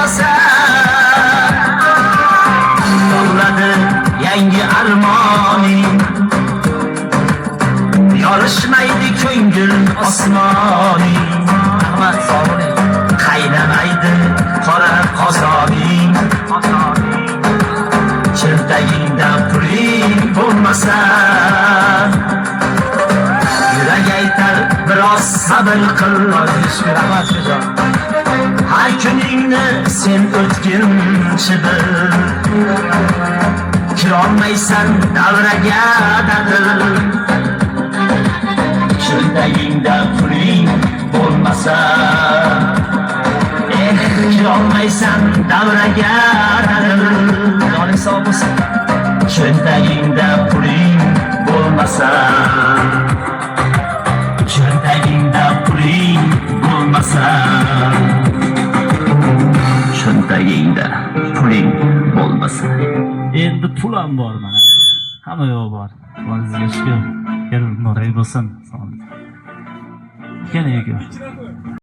bo'lmasa, to'ladi yangi armoning, yorishmaydi ko'ngil osmoning. Qaynamaydi qora qozoning, cho'ntagingda puling bo'lmasa, yurak aytar biroz sabr qil. Har kuningni sen o'tkinchi bil, kirolmaysan davraga dadil. Cho'ntagingda puling bo'lmasa, kirolmaysan davraga dadil. Joning sog' bo'lsin. Cho'ntagingda puling bo'lmasa, cho'ntagingda puling bo'lmasa, cho'ntagingda puling bo'lmasa. Endi pul ham bor mana aka. Hamma yo'q bor. Sizga shukur. Kel, noray bo'lsin. Yana aka.